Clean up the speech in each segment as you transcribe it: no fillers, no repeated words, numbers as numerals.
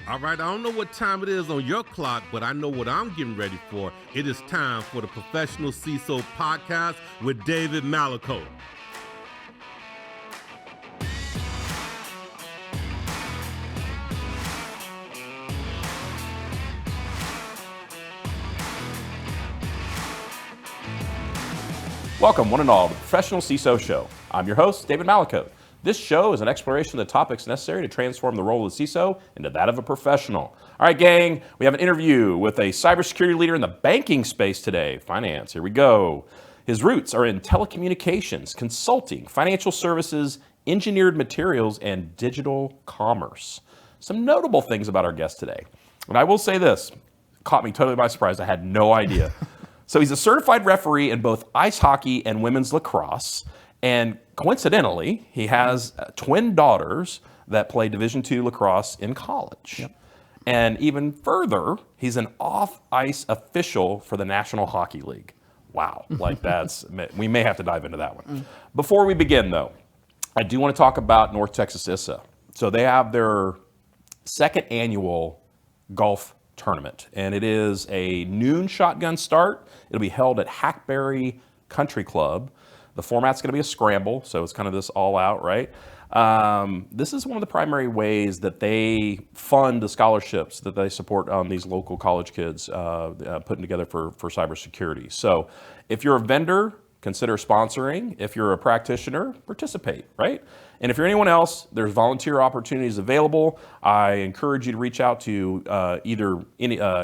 All right, I don't know what time it is on your clock, but I know what I'm getting ready for. It is time for the Professional CISO Podcast with David Malicoat. Welcome, one and all, to the Professional CISO Show. I'm your host, David Malicoat. This show is an exploration of the topics necessary to transform the role of the CISO into that of a professional. All right, gang, we have an interview with a cybersecurity leader in the banking space today. Finance, here we go. His roots are in telecommunications, consulting, financial services, engineered materials, and digital commerce. Some notable things about our guest today. And I will say this, caught me totally by surprise. I had no idea. So he's a certified referee in both ice hockey and women's lacrosse. And coincidentally, he has twin daughters that play Division II lacrosse in college. Yep. And even further, he's an off-ice official for the National Hockey League. Wow, like we may have to dive into that one. Before we begin though, I do want to talk about North Texas ISSA. So they have their second annual golf tournament, and it is a noon shotgun start. It'll be held at Hackberry Country Club. The format's going to be a scramble, so it's kind of this all out, right? This is one of the primary ways that they fund the scholarships that they support on these local college kids putting together for cybersecurity. So if you're a vendor, consider sponsoring. If you're a practitioner, participate, right? And if you're anyone else, there's volunteer opportunities available. I encourage you to reach out to either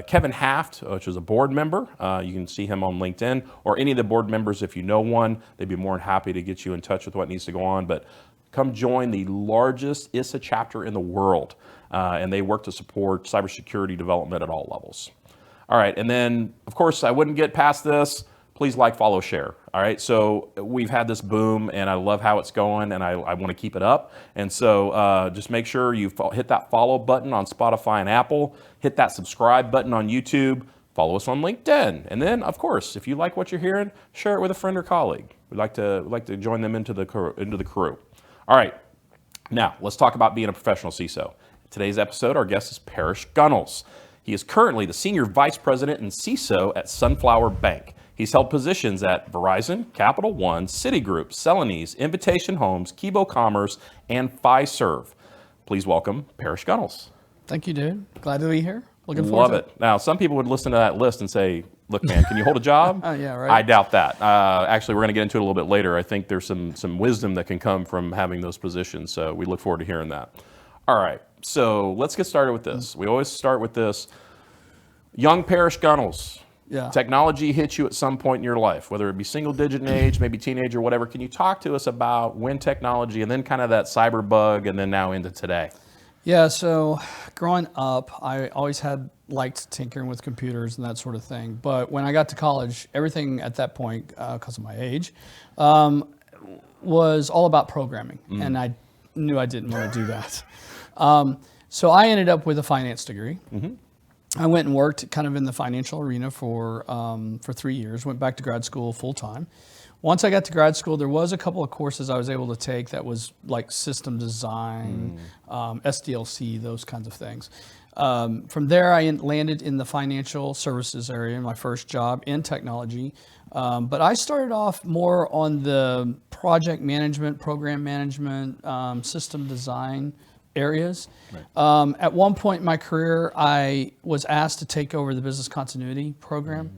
Kevin Haft, which is a board member. You can see him on LinkedIn, or any of the board members if you know one. They'd be more than happy to get you in touch with what needs to go on. But come join the largest ISSA chapter in the world. And they work to support cybersecurity development at all levels. All right, and then, of course, I wouldn't get past this. Please like, follow, share. All right, so we've had this boom, and I love how it's going, and I want to keep it up. And so just make sure you hit that follow button on Spotify and Apple, hit that subscribe button on YouTube, follow us on LinkedIn. And then, of course, if you like what you're hearing, share it with a friend or colleague. We'd like to join them into the crew. All right, now let's talk about being a professional CISO. Today's episode, our guest is Parrish Gunnels. He is currently the Senior Vice President and CISO at Sunflower Bank. He's held positions at Verizon, Capital One, Citigroup, Celanese, Invitation Homes, Kibo Commerce, and Fiserv. Please welcome Parrish Gunnels. Thank you, dude. Glad to be here. Looking forward to it. Love it. Now, some people would listen to that list and say, look, man, can you hold a job? Yeah, right. I doubt that. Actually, we're going to get into it a little bit later. I think there's some wisdom that can come from having those positions, so we look forward to hearing that. All right, so let's get started with this. We always start with this. Young Parrish Gunnels. Yeah. Technology hits you at some point in your life, whether it be single digit in age, maybe teenager, whatever. Can you talk to us about when technology and then kind of that cyber bug and then now into today? Yeah, so growing up, I always liked tinkering with computers and that sort of thing. But when I got to college, everything at that point, because of my age, was all about programming. And I knew I didn't want to do that. So I ended up with a finance degree. Mm-hmm. I went and worked kind of in the financial arena for 3 years, went back to grad school full time. Once I got to grad school, there was a couple of courses I was able to take that was like system design, SDLC, those kinds of things. From there, I landed in the financial services area, my first job in technology. But I started off more on the project management, program management, system design areas. Right. At one point in my career, I was asked to take over the business continuity program.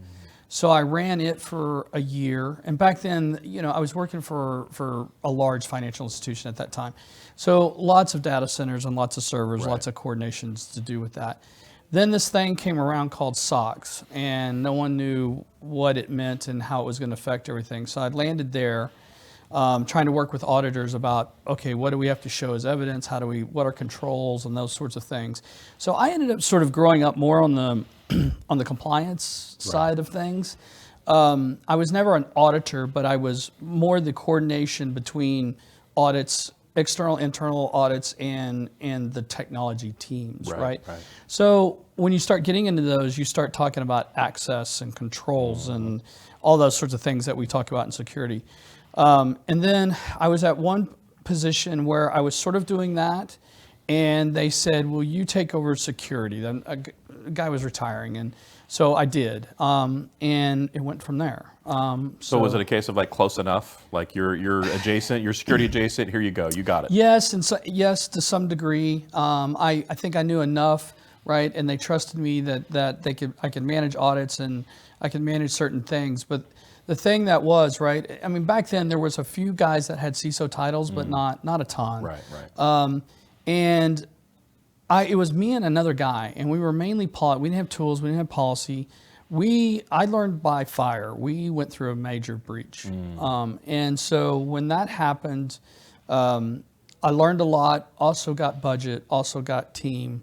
So I ran it for a year. And back then, I was working for a large financial institution at that time. So lots of data centers and lots of servers, right. Lots of coordinations to do with that. Then this thing came around called SOX, and no one knew what it meant and how it was going to affect everything. So I landed there. Trying to work with auditors about, okay, what do we have to show as evidence? What are controls and those sorts of things? So I ended up sort of growing up more on the compliance side of things. I was never an auditor, but I was more the coordination between audits, external, internal audits, and the technology teams, right? So when you start getting into those, you start talking about access and controls and all those sorts of things that we talk about in security. And then I was at one position where I was sort of doing that, and they said, "Will you take over security?" Then a guy was retiring, and so I did, and it went from there. So was it a case of like close enough, like you're adjacent, you're security adjacent? Here you go, you got it. Yes, and so, yes, to some degree. I think I knew enough, right? And they trusted me that I could manage audits and I could manage certain things. But the thing that was, right, I mean, back then there was a few guys that had CISO titles, but not a ton. Right, right. And it was me and another guy, and we were mainly we didn't have tools, we didn't have policy. I learned by fire. We went through a major breach. And so when that happened, I learned a lot, also got budget, also got team,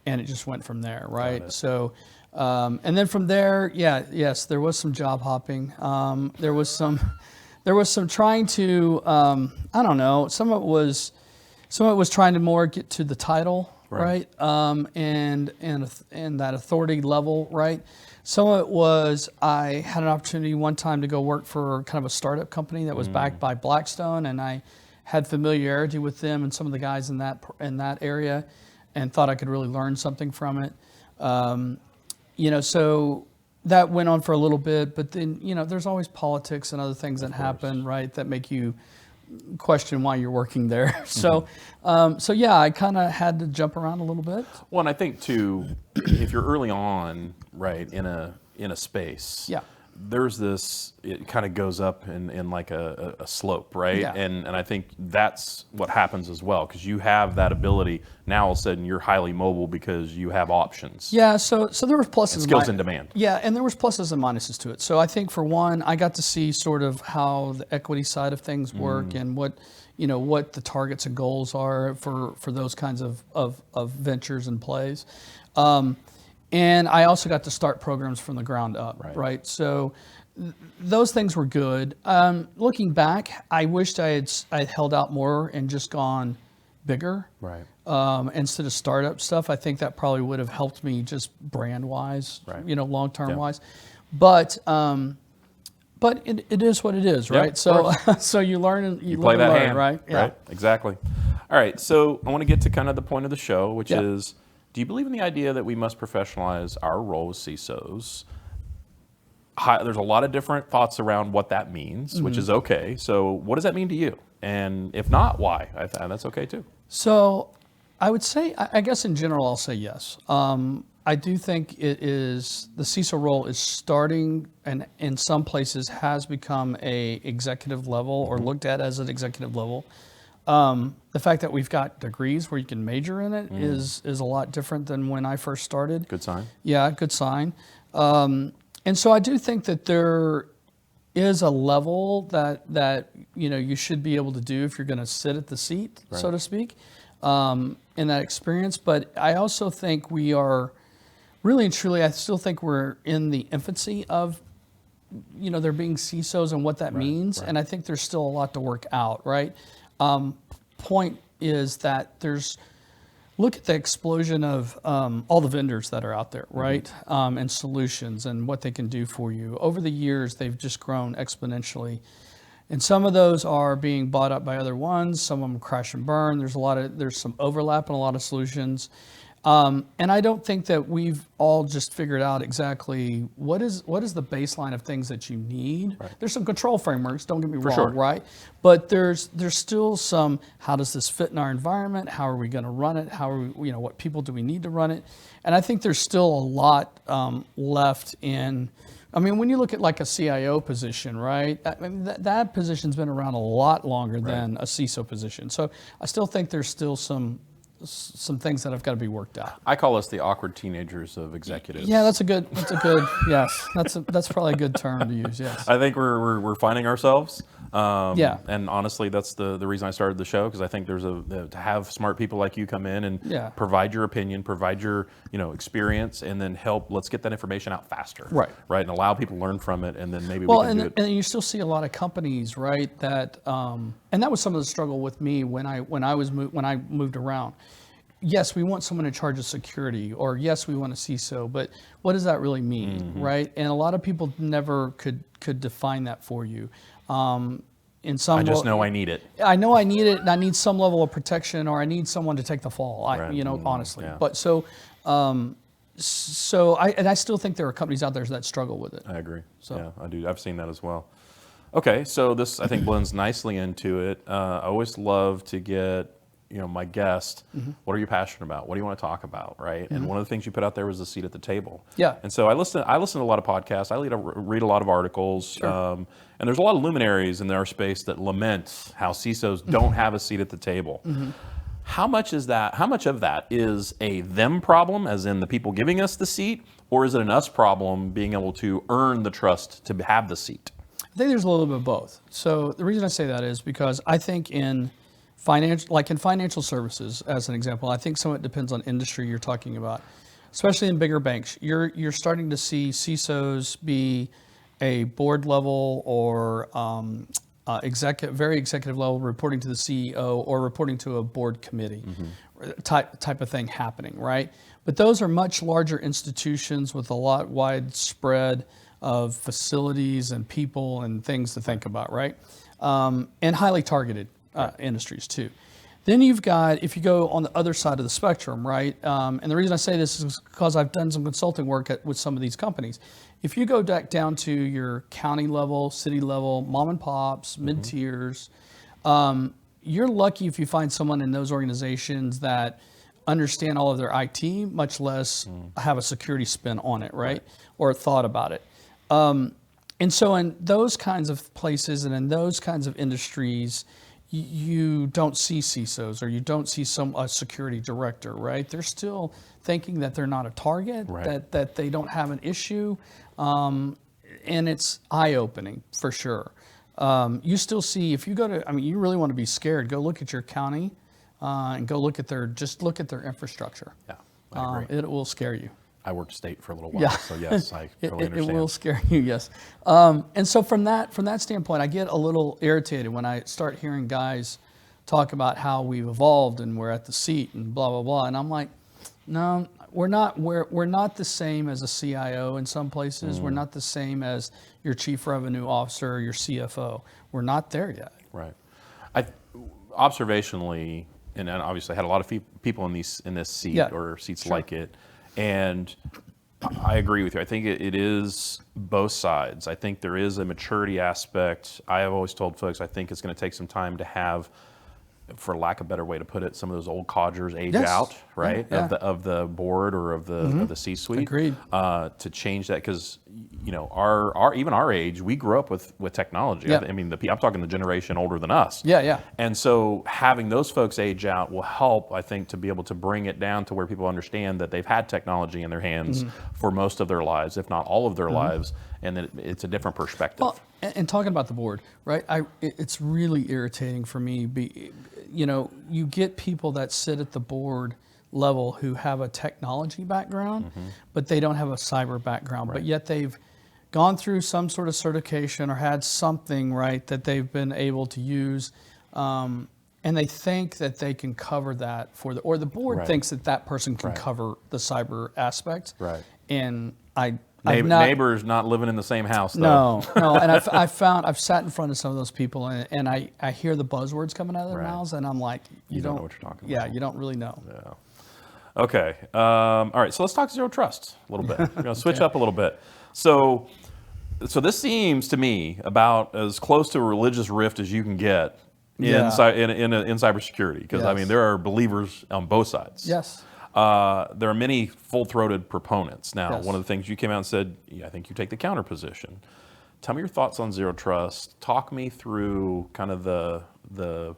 and it just went from there, right? So, and then from there, yes, there was some job hopping. There was some trying to, I don't know, some of it was trying to more get to the title, right? And that authority level, right? Some of it was I had an opportunity one time to go work for kind of a startup company that was backed by Blackstone, and I had familiarity with them and some of the guys in that area, and thought I could really learn something from it. So that went on for a little bit, but then there's always politics and other things that happen, right, that make you question why you're working there. So yeah, I kind of had to jump around a little bit. Well, and I think too, if you're early on, right, in a space, there's this, it kind of goes up in like a slope, right? Yeah. And I think that's what happens as well, because you have that ability. Now all of a sudden you're highly mobile because you have options. Yeah, so there was pluses and skills in demand. Yeah, and there was pluses and minuses to it. So I think for one, I got to see sort of how the equity side of things work and what the targets and goals are for those kinds of ventures and plays. And I also got to start programs from the ground up, right? So those things were good. Looking back, I wished I had held out more and just gone bigger, right? Instead of startup stuff. I think that probably would have helped me just brand wise, long term wise. But it is what it is, right? So so you learn and you play that hand, right? Yeah. Right, exactly. All right, so I want to get to kind of the point of the show, which is, do you believe in the idea that we must professionalize our role as CISOs? There's a lot of different thoughts around what that means, which is okay. So what does that mean to you? And if not, why? That's okay too. So I would say, I guess in general, I'll say yes. I do think it is, the CISO role is starting, and in some places has become a executive level or looked at as an executive level. The fact that we've got degrees where you can major in it is a lot different than when I first started. Good sign. Yeah, good sign. And so I do think that there is a level that you should be able to do if you're going to sit at the seat, so to speak, in that experience. But I also think we are really and truly, I still think we're in the infancy of there being CISOs and what that means. And I think there's still a lot to work out, right? Point is that look at the explosion of all the vendors that are out there, right? And solutions and what they can do for you. Over the years, they've just grown exponentially. And some of those are being bought up by other ones. Some of them crash and burn. There's some overlap in a lot of solutions. And I don't think that we've all just figured out exactly what is the baseline of things that you need. Right. There's some control frameworks, don't get me wrong, right? But there's still some, how does this fit in our environment? How are we going to run it? How are we, what people do we need to run it? And I think there's still a lot left in, when you look at like a CIO position, right? That position's been around a lot longer than a CISO position. So I still think there's still some things that have got to be worked out. I call us the awkward teenagers of executives. Yeah, that's a good yes. That's probably a good term to use. Yes. I think we're finding ourselves. And honestly, that's the reason I started the show, because I think there's to have smart people like you come in and provide your opinion, provide your experience, and then let's get that information out faster. Right. And allow people to learn from it, and then maybe we can do it. And you still see a lot of companies, right? That and that was some of the struggle with me when I moved around. Yes, we want someone in charge of security, or yes, we want a CISO, but what does that really mean, right? And a lot of people never could define that for you. in some. I just know I need it. I know I need it, and I need some level of protection, or I need someone to take the fall. Honestly. Yeah. But I still think there are companies out there that struggle with it. I agree. So yeah, I do. I've seen that as well. Okay, so this I think blends nicely into it. I always love to get my guest. What are you passionate about? What do you want to talk about? Right. And one of the things you put out there was the seat at the table. Yeah. And so I listen to a lot of podcasts. I read a lot of articles. Sure. And there's a lot of luminaries in our space that lament how CISOs don't have a seat at the table. How much of that is a them problem, as in the people giving us the seat, or is it an us problem, being able to earn the trust to have the seat? I think there's a little bit of both. So the reason I say that is because I think in financial services, as an example, I think some of it depends on industry you're talking about. Especially in bigger banks, you're starting to see CISOs be a board level or very executive level, reporting to the CEO or reporting to a board committee type of thing happening, right? But those are much larger institutions with a lot widespread of facilities and people and things to think about, right? And highly targeted industries too. Then you've got, if you go on the other side of the spectrum, right? And the reason I say this is because I've done some consulting work with some of these companies. If you go back down to your county level, city level, mom and pops, mid-tiers, you're lucky if you find someone in those organizations that understand all of their IT, much less have a security spin on it, right? Or thought about it. And so in those kinds of places and in those kinds of industries, you don't see CISOs or you don't see a security director, right? They're still thinking that they're not a target, that they don't have an issue, and it's eye-opening for sure. You still see, if you go to, you really want to be scared, go look at your county and go look at their infrastructure. Yeah, I agree. It will scare you. I worked state for a little while, so yes, I totally understand. It will scare you, yes. And so from that standpoint, I get a little irritated when I start hearing guys talk about how we've evolved and we're at the seat and blah, blah, blah. And I'm like, no, we're not the same as a CIO in some places. We're not the same as your chief revenue officer or your CFO. We're not there yet. Right. Observationally, and obviously I had a lot of people in this seat or seats like it. And I agree with you. I think it is both sides. I think there is a maturity aspect. I have always told folks I think it's going to take some time to have, for lack of a better way to put it, some of those old codgers age out, right? Yeah. Of the board or of the C-suite. Agreed. To change that, because our even our age, we grew up with technology. Yeah. I'm talking the generation older than us. Yeah. And so having those folks age out will help, I think, to be able to bring it down to where people understand that they've had technology in their hands for most of their lives, if not all of their lives, and that it's a different perspective. Well, and talking about the board, right? It's really irritating for me. You get people that sit at the board level who have a technology background, but they don't have a cyber background, but yet they've gone through some sort of certification or had something, right, that they've been able to use, and they think that they can cover that or the board thinks that person can cover the cyber aspect. Right. And Neighbors not living in the same house, though. No, and I've sat in front of some of those people, and I hear the buzzwords coming out of their mouths, and I'm like, you don't know what you're talking about. Yeah, you don't really know. Yeah. Okay. All right. So let's talk zero trust a little bit. We're going to switch up a little bit. So this seems to me about as close to a religious rift as you can get in cybersecurity, because there are believers on both sides. Yes. There are many full-throated proponents. Now, one of the things you came out and said, I think you take the counter position. Tell me your thoughts on zero trust. Talk me through kind of the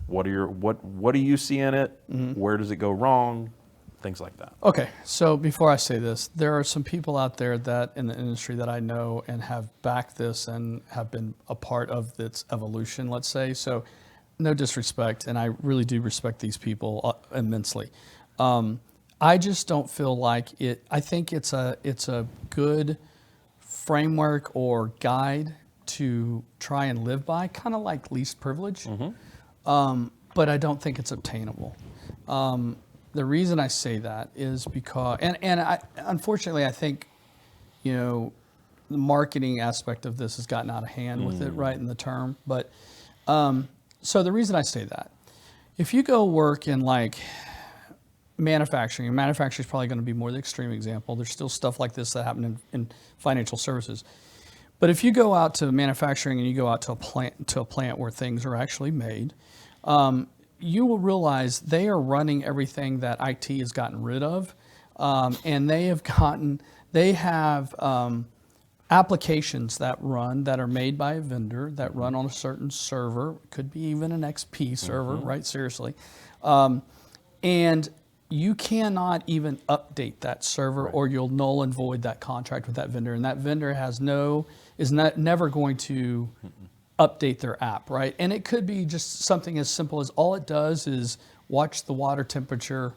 what do you see in it? Where does it go wrong? Things like that. Okay, so before I say this, there are some people out there that in the industry that I know and have backed this and have been a part of its evolution, let's say. So no disrespect, and I really do respect these people immensely. I just don't feel like it. I think it's a good framework or guide to try and live by, kind of like least privilege, but I don't think it's obtainable. The reason I say that is because, unfortunately, I think, the marketing aspect of this has gotten out of hand with it, right, in the term. But So the reason I say that, if you go work in like manufacturing, and manufacturing is probably going to be more the extreme example. There's still stuff like this that happen in financial services. But if you go out to manufacturing and you go out to a plant where things are actually made, you will realize they are running everything that IT has gotten rid of, and they have applications that are made by a vendor that run on a certain server, could be even an XP server, right? Seriously, and you cannot even update that server, or you'll null and void that contract with that vendor, and that vendor is never going to update their app, right? And it could be just something as simple as all it does is watch the water temperature,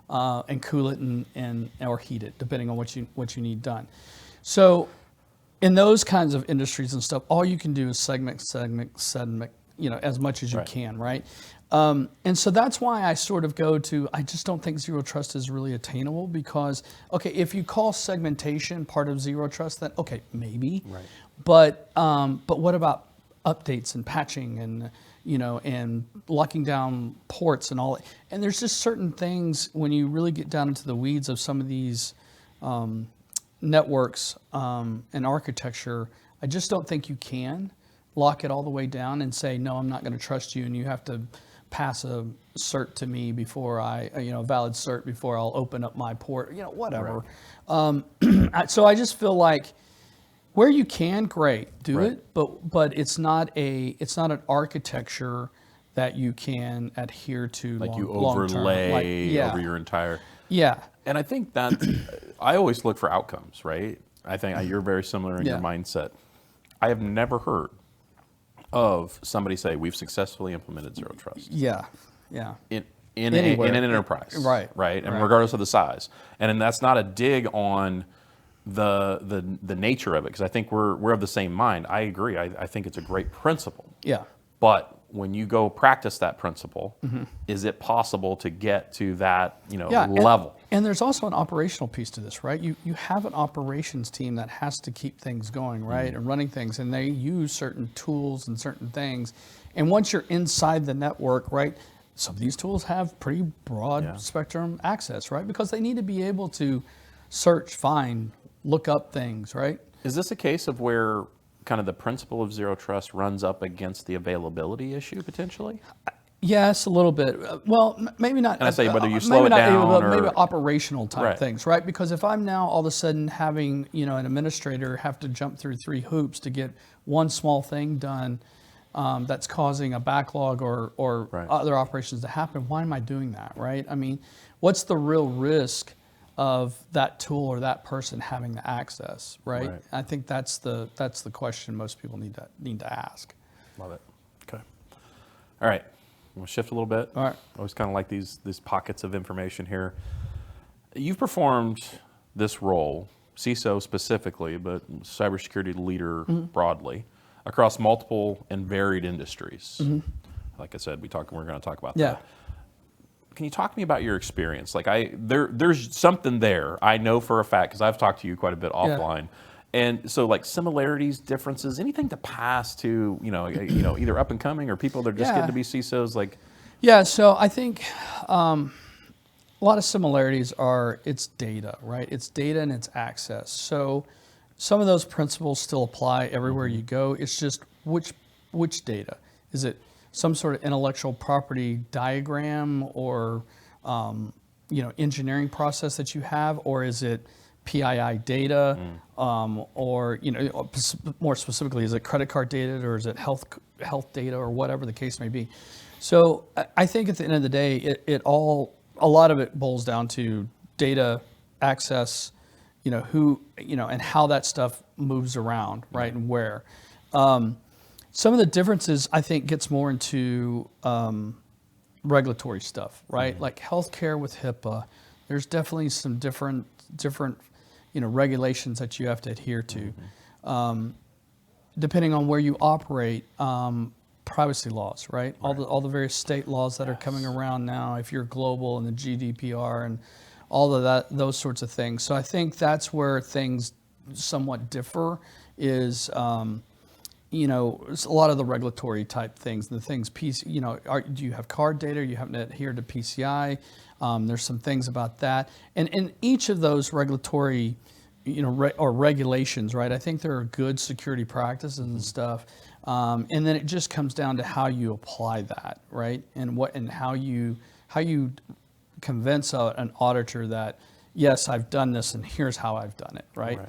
and cool it and or heat it, depending on what you need done. So in those kinds of industries and stuff, all you can do is segment, as much as you can, right? And so that's why I sort of go to, I just don't think zero trust is really attainable, because, okay, if you call segmentation part of zero trust, then okay, maybe, but what about updates and patching and, and locking down ports and all, and there's just certain things when you really get down into the weeds of some of these networks and architecture, I just don't think you can lock it all the way down and say, no, I'm not going to trust you, and you have to pass a cert to me before a valid cert before I'll open up my port, whatever. So I just feel like where you can, great, do it, but it's not an architecture that you can adhere to. Like you overlay over your entire. Yeah. And I think that I always look for outcomes, right? I think you're very similar in your mindset. I have never heard of somebody say we've successfully implemented zero trust. Yeah. In an enterprise, right, and regardless of the size, and that's not a dig on the nature of it, because I think we're of the same mind. I agree. I think it's a great principle. Yeah. But when you go practice that principle, is it possible to get to that level? And there's also an operational piece to this, right? You have an operations team that has to keep things going, right, and running things, and they use certain tools and certain things. And once you're inside the network, right, some of these tools have pretty broad spectrum access, right, because they need to be able to search, find, look up things, right? Is this a case of where kind of the principle of zero trust runs up against the availability issue potentially? Yes, a little bit. Well, maybe not. And I say whether you slow it down or maybe operational type things, right? Because if I'm now all of a sudden having an administrator have to jump through 3 hoops to get one small thing done, that's causing a backlog or other operations to happen, why am I doing that, right? I mean, what's the real risk of that tool or that person having the access, right? I think that's the question most people need to ask. Love it. Okay. All right. We'll shift a little bit. All right. I always kind of like these pockets of information here. You've performed this role, CISO specifically, but cybersecurity leader broadly, across multiple and varied industries. Like I said, we're going to talk about that. Can you talk to me about your experience? Like there's something there, I know for a fact, because I've talked to you quite a bit offline. And so like similarities, differences, anything to pass to, either up and coming or people that are just getting to be CISOs, like? Yeah, so I think a lot of similarities are it's data, right? It's data and it's access. So some of those principles still apply everywhere you go. It's just which data? Is it some sort of intellectual property diagram or engineering process that you have, or is it PII data, or more specifically, is it credit card data, or is it health data, or whatever the case may be? So I think at the end of the day, a lot of it boils down to data access, who, and how that stuff moves around, right, and where. Some of the differences, I think, gets more into regulatory stuff, right? Like healthcare with HIPAA, there's definitely some different regulations that you have to adhere to. Depending on where you operate, privacy laws, right? All the various state laws that are coming around now, if you're global, and the GDPR and all of that, those sorts of things. So I think that's where things somewhat differ, is it's a lot of the regulatory type things, and the things, do you have card data? You have to adhere to PCI. There's some things about that. And in each of those regulatory, or regulations, right? I think there are good security practices and stuff. And then it just comes down to how you apply that, right? And how you convince an auditor that, yes, I've done this and here's how I've done it, right?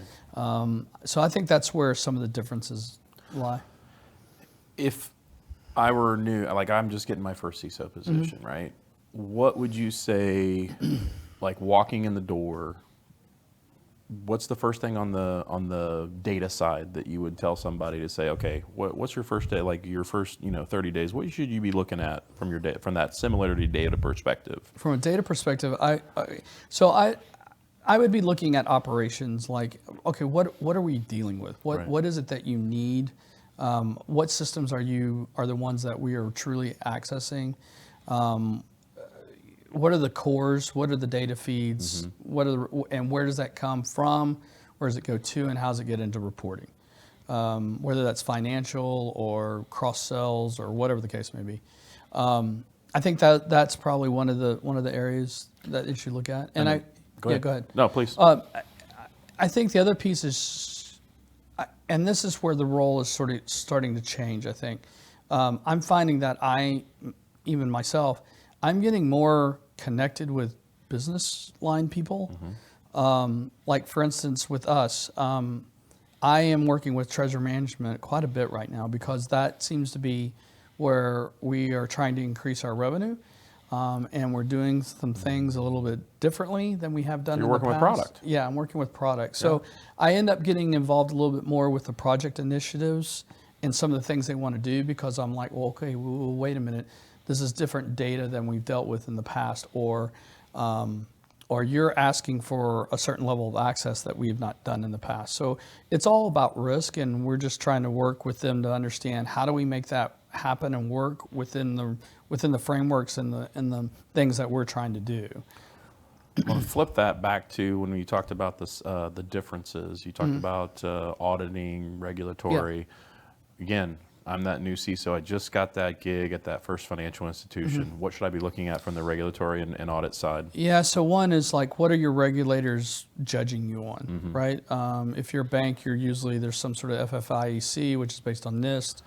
So I think that's where some of the differences lie. If I were new, like I'm just getting my first CISO position, right? What would you say, like walking in the door, what's the first thing on the data side that you would tell somebody to say, okay, what's your first day, like your first 30 days, what should you be looking at from your data, from that similarity data perspective? From a data perspective, I would be looking at operations like, okay, what are we dealing with? What is it that you need? What systems are the ones that we are truly accessing? What are the cores? What are the data feeds? And where does that come from? Where does it go to? And how does it get into reporting? Whether that's financial or cross sells or whatever the case may be. I think that's probably one of the areas that you should look at. And go ahead. Go ahead. No, please. I think the other piece is, and this is where the role is sort of starting to change. I think I'm finding that even myself, I'm getting more connected with business line people. Like for instance, with us, I am working with treasury management quite a bit right now because that seems to be where we are trying to increase our revenue. And we're doing some things a little bit differently than we have done in the past. You're working with product. Yeah, I'm working with product. So I end up getting involved a little bit more with the project initiatives and some of the things they want to do because I'm like, well, okay, well, wait a minute. This is different data than we've dealt with in the past, or you're asking for a certain level of access that we've not done in the past. So it's all about risk, and we're just trying to work with them to understand how do we make that happen and work within the frameworks and the things that we're trying to do. I want to flip that back to when you talked about this, the differences. You talked about auditing, regulatory. Again, I'm that new CISO. I just got that gig at that first financial institution. What should I be looking at from the regulatory and audit side? Yeah, so one is like, what are your regulators judging you on, right? If you're a bank, there's some sort of FFIEC, which is based on NIST.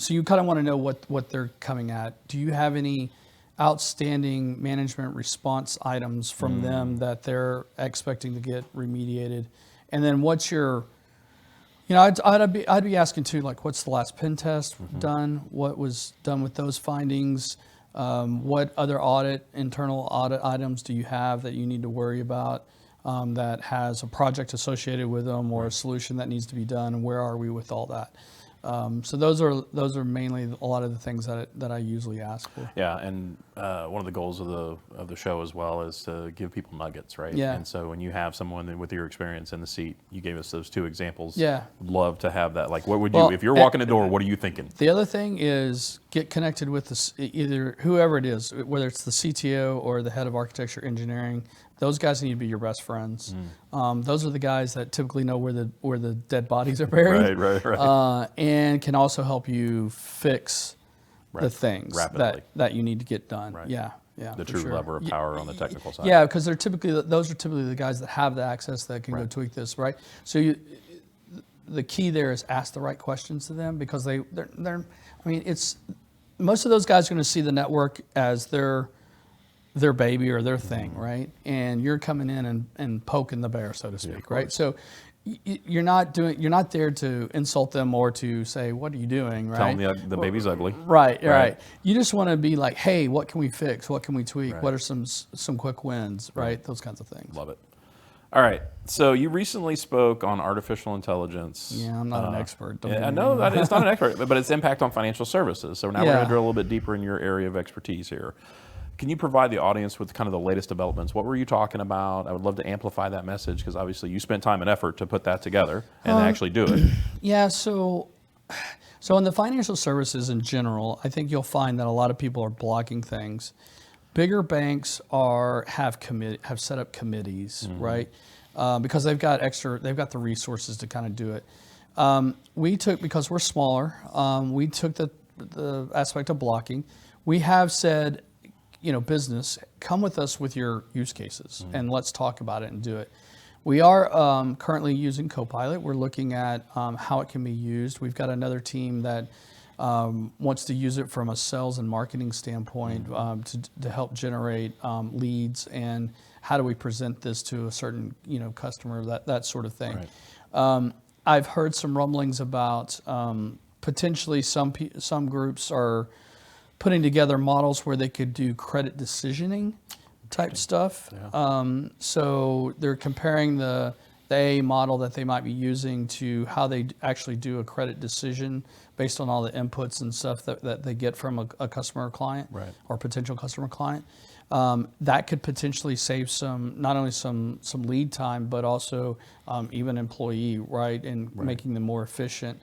So you kind of want to know what they're coming at. Do you have any outstanding management response items from them that they're expecting to get remediated? And then what's your, I'd be asking too, like, what's the last pen test done? What was done with those findings? What other internal audit items do you have that you need to worry about that has a project associated with them or a solution that needs to be done? And where are we with all that? So those are mainly a lot of the things that I usually ask for. Yeah, and one of the goals of the show as well is to give people nuggets, right? Yeah. And so when you have someone with your experience in the seat, you gave us those two examples. Yeah. Love to have that. Like, what would you, if you're walking the door, what are you thinking? The other thing is get connected with either whoever it is, whether it's the CTO or the head of architecture engineering. Those guys need to be your best friends. Those are the guys that typically know where the dead bodies are buried. Right. And can also help you fix the things that you need to get done. Right. Yeah. The true lever of power on the technical side. Yeah, because those are typically the guys that have the access that can go tweak this, right? So the key there is ask the right questions to them because it's most of those guys are going to see the network as their baby or their thing, right? And you're coming in and poking the bear, so to speak, right? So you're not there to insult them or to say, what are you doing, right? Tell them the baby's ugly. Right. You just want to be like, hey, what can we fix? What can we tweak? What are some quick wins, right? Those kinds of things. Love it. All right. So you recently spoke on artificial intelligence. Yeah, I'm not an expert. I know that it's not an expert, but its impact on financial services. So now we're going to drill a little bit deeper in your area of expertise here. Can you provide the audience with kind of the latest developments? What were you talking about? I would love to amplify that message because obviously you spent time and effort to put that together and actually do it. Yeah, so in the financial services in general, I think you'll find that a lot of people are blocking things. Bigger banks have set up committees, right? Because they've got the resources to kind of do it. We took, because we're smaller, we took the aspect of blocking. We have said, business, come with us with your use cases and let's talk about it and do it. We are currently using Copilot. We're looking at how it can be used. We've got another team that wants to use it from a sales and marketing standpoint to help generate leads, and how do we present this to a certain customer, that sort of thing. Right. I've heard some rumblings about potentially some groups are putting together models where they could do credit decisioning type stuff. Yeah. So they're comparing the A model that they might be using to how they actually do a credit decision based on all the inputs and stuff that they get from a customer or client, Right. or potential customer client. That could potentially save not only some lead time, but also even employee, right, and making them more efficient.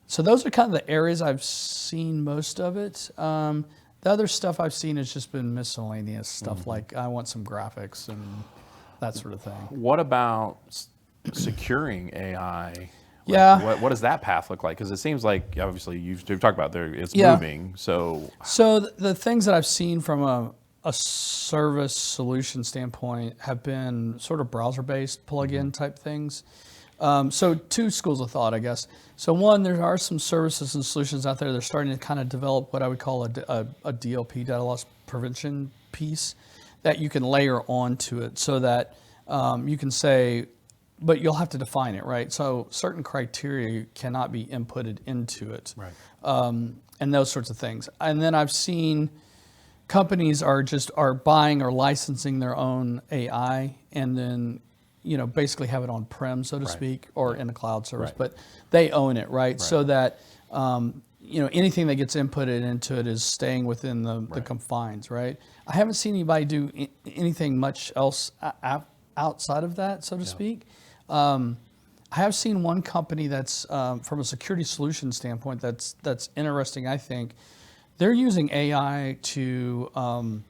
So those are kind of the areas I've seen most of it. The other stuff I've seen has just been miscellaneous stuff, like I want some graphics and that sort of thing. What about securing AI? Yeah. What does that path look like? Because it seems like, obviously, you've talked about it's Yeah. moving. So The things that I've seen from a service solution standpoint have been sort of browser-based plug-in type things. So two schools of thought, I guess. So one, there are some services and solutions out there that are starting to kind of develop what I would call a DLP, data loss prevention piece, that you can layer onto it so that you can say, but you'll have to define it, right? So certain criteria cannot be inputted into it, right. And those sorts of things. And then I've seen companies are buying or licensing their own AI, and then basically have it on-prem, so to speak, or in a cloud service, Right. but they own it, right? So that, anything that gets inputted into it is staying within the confines, right? I haven't seen anybody do anything much else outside of that, so to speak. I have seen one company that's, from a security solution standpoint, that's interesting, I think. They're using AI to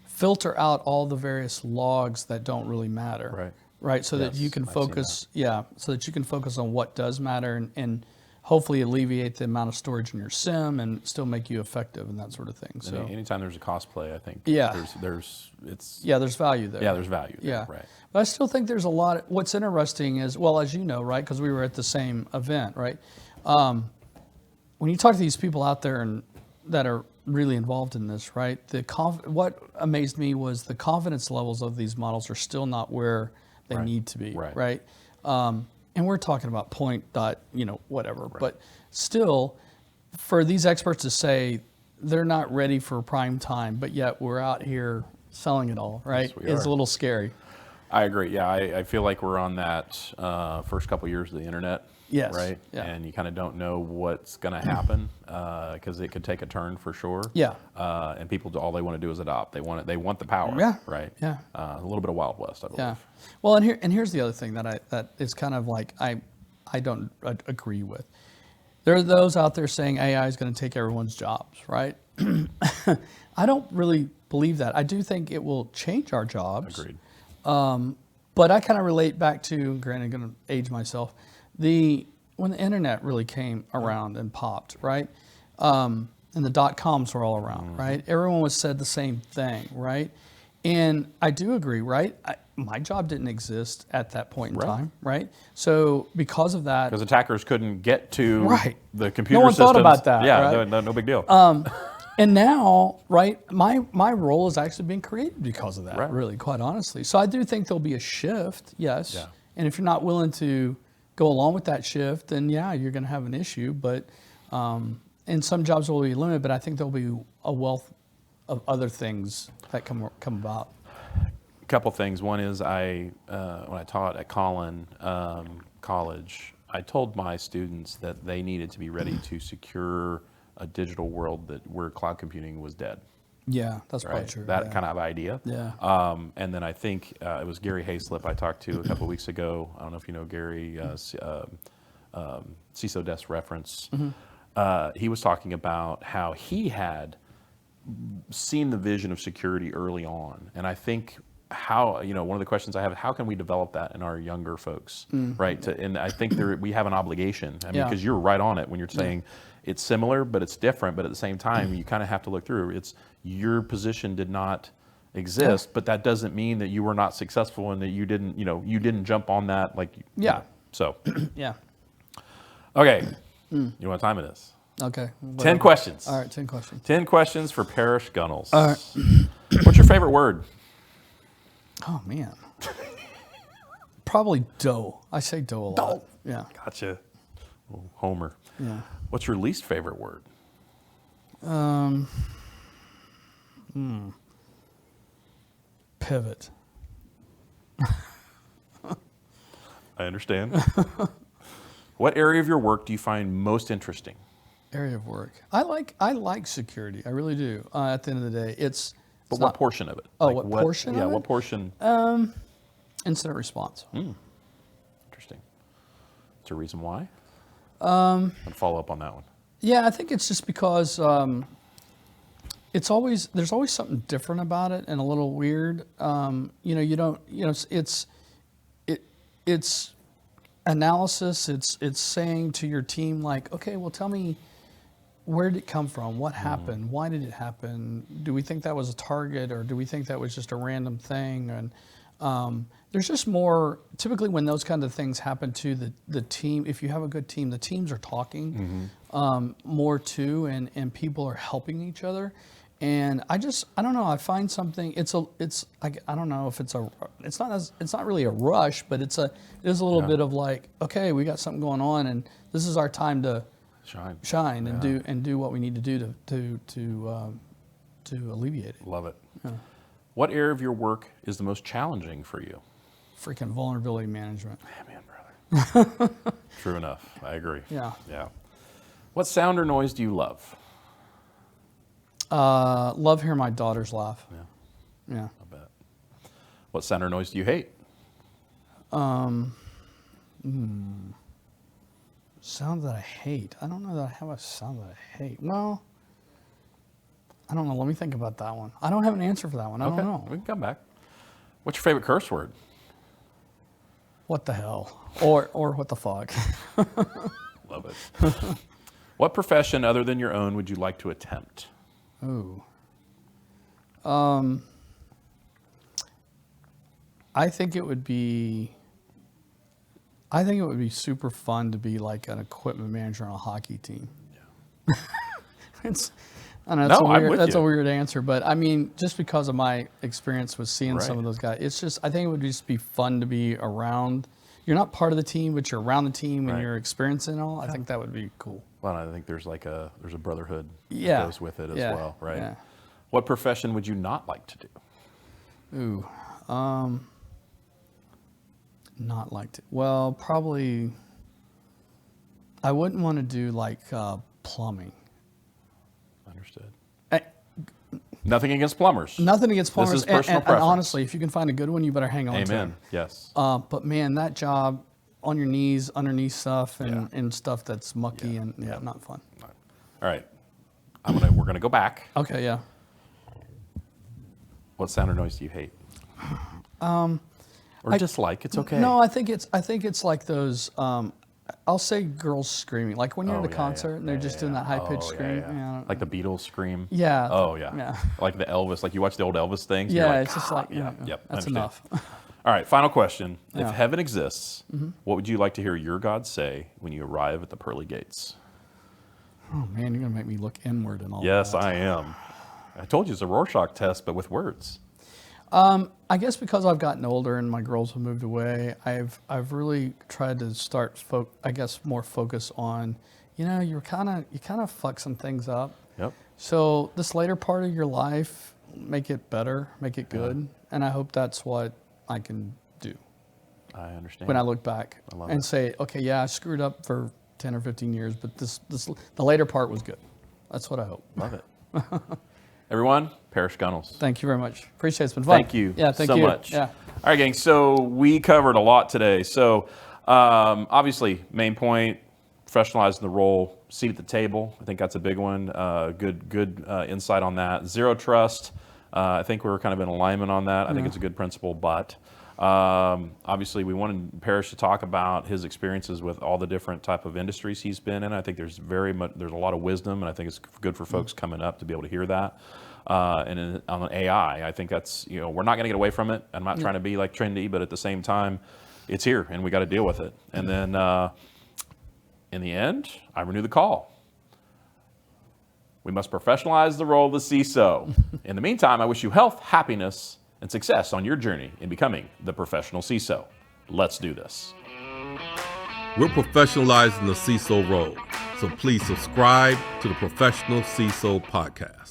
filter out all the various logs that don't really matter. Right. Right, so that you can focus, so that you can focus on what does matter, and hopefully alleviate the amount of storage in your SIM and still make you effective and that sort of thing. So anytime there's a cosplay, I think there's value there. Yeah, there's value there. Yeah, Right. But I still think there's a lot. What's interesting is, well, as you know, right, because we were at the same event, right? When you talk to these people out there and that are really involved in this, right? What amazed me was the confidence levels of these models are still not where they need to be, right? And we're talking about whatever. Right. But still, for these experts to say they're not ready for prime time, but yet we're out here selling it all, right? Yes, is a little scary. I agree. Yeah, I feel like we're on that first couple years of the internet. Yes. Right. Yeah. And you kind of don't know what's going to happen because it could take a turn for sure. Yeah. And people, all they want to do is adopt. They want the power. Yeah. Right. Yeah. A little bit of Wild West, I believe. Yeah. Well, and here's the other thing that is kind of like I don't agree with. There are those out there saying AI is going to take everyone's jobs, right? I don't really believe that. I do think it will change our jobs. Agreed. But I kind of relate back to, granted, I'm going to age myself, when the internet really came around and popped, right? And the .coms were all around, right? Everyone was said the same thing, right? And I do agree, right? My job didn't exist at that point in time, right? So because of that, because attackers couldn't get to the computer no one systems. thought about that. Yeah, right? no big deal. And now, right, my role is actually being created because of that, Right. really, quite honestly. So I do think there'll be a shift, yes. Yeah. And if you're not willing to go along with that shift, then yeah, you're going to have an issue. But and some jobs will be limited, but I think there'll be a wealth of other things that come about. A couple things. One is when I taught at Collin College, I told my students that they needed to be ready to secure a digital world where cloud computing was dead. Yeah, that's probably Right? true. That kind of idea. Yeah. And then I think it was Gary Hayslip I talked to a couple of weeks ago. I don't know if you know Gary, CISO Desk Reference. He was talking about how he had seen the vision of security early on. And I think how, one of the questions I have, how can we develop that in our younger folks, right? And I think we have an obligation. I mean, because you're right on it when you're saying it's similar, but it's different. But at the same time, you kind of have to look through. It's your position did not exist, but that doesn't mean that you were not successful and that you didn't jump on that. So. Yeah. Okay. You know what time it is? Okay. 10 questions. All right, 10 questions. 10 questions for Parrish Gunnels. All right. What's your favorite word? Oh, man. Probably dough. I say dough a lot. Dough. Yeah. Gotcha. Oh, Homer. Yeah. What's your least favorite word? Pivot. I understand. What area of your work do you find most interesting? Area of work. I like security. I really do. At the end of the day, But what portion of it? Oh, what portion? Yeah, of what it? portion? Incident response. Interesting. Is there a reason why? I'll follow up on that one. Yeah, I think it's just because there's always something different about it and a little weird. It's analysis. It's saying to your team like, okay, well, tell me, where did it come from? What happened? Why did it happen? Do we think that was a target, or do we think that was just a random thing? And there's just more, typically when those kind of things happen to the team, if you have a good team, the teams are talking more too, and people are helping each other. And I don't know, I find something, I don't know if it's not really a rush, but it is a little bit of like, okay, we got something going on and this is our time to shine and do what we need to do to alleviate it. Love it. Yeah. What area of your work is the most challenging for you? Freaking vulnerability management. Man, brother. True enough. I agree. Yeah. Yeah. What sound or noise do you love? Love hearing my daughters laugh. Yeah. I bet. What sound or noise do you hate? Sound that I hate. I don't know that I have a sound that I hate. Well, I don't know. Let me think about that one. I don't have an answer for that one. I don't know. We can come back. What's your favorite curse word? What the hell? Or what the fuck? Love it. What profession other than your own would you like to attempt? Ooh. I think it would be super fun to be like an equipment manager on a hockey team. Yeah. I know that's a weird answer, but I mean, just because of my experience with seeing some of those guys, I think it would just be fun to be around. You're not part of the team, but you're around the team and you're experiencing it all. I think that would be cool. Well, I think there's a brotherhood that goes with it as well, right? Yeah. What profession would you not like to do? Ooh, not like to. Well, probably I wouldn't want to do like plumbing. Understood. Nothing against plumbers. Nothing against plumbers. This is personal and preference. honestly, if you can find a good one, you better hang on to it. Amen. Yes. But man, that job on your knees, underneath stuff, and stuff that's mucky and not fun. All right. We're gonna go back. Okay. Yeah. What sound or noise do you hate? Or dislike? It's okay. No, I think it's like those. I'll say girls screaming, like when you're at a concert and they're just doing that high pitched scream. Yeah. Like the Beatles scream. Yeah. Oh yeah. Like the Elvis. Like you watch the old Elvis things. Yeah, like, it's just like Yep. That's enough. All right. Final question. If heaven exists, what would you like to hear your God say when you arrive at the pearly gates? Oh man, you're gonna make me look inward and all. Yes, that. I am. I told you it's a Rorschach test, but with words. I guess because I've gotten older and my girls have moved away, I've really tried to start more focus on, you kind of fuck some things up. Yep. So this later part of your life, make it better, make it good, and I hope that's what I can do. I understand. When I look back and say, okay, yeah, I screwed up for 10 or 15 years, but the later part was good. That's what I hope. Love it. Everyone, Parrish Gunnels. Thank you very much. Appreciate it. It's been fun. Thank you thank so you. much. Yeah. All right, gang. So we covered a lot today. So obviously, main point, professionalizing the role, seat at the table. I think that's a big one. Good insight on that. Zero trust. I think we're kind of in alignment on that. I think it's a good principle, but obviously we wanted Parrish to talk about his experiences with all the different type of industries he's been in. I think there's a lot of wisdom, and I think it's good for folks coming up to be able to hear that. And on AI, I think that's, we're not going to get away from it. I'm not trying to be like trendy, but at the same time, it's here and we got to deal with it. And then in the end, I renew the call. We must professionalize the role of the CISO. In the meantime, I wish you health, happiness, and success on your journey in becoming the professional CISO. Let's do this. We're professionalizing the CISO role, so please subscribe to the Professional CISO podcast.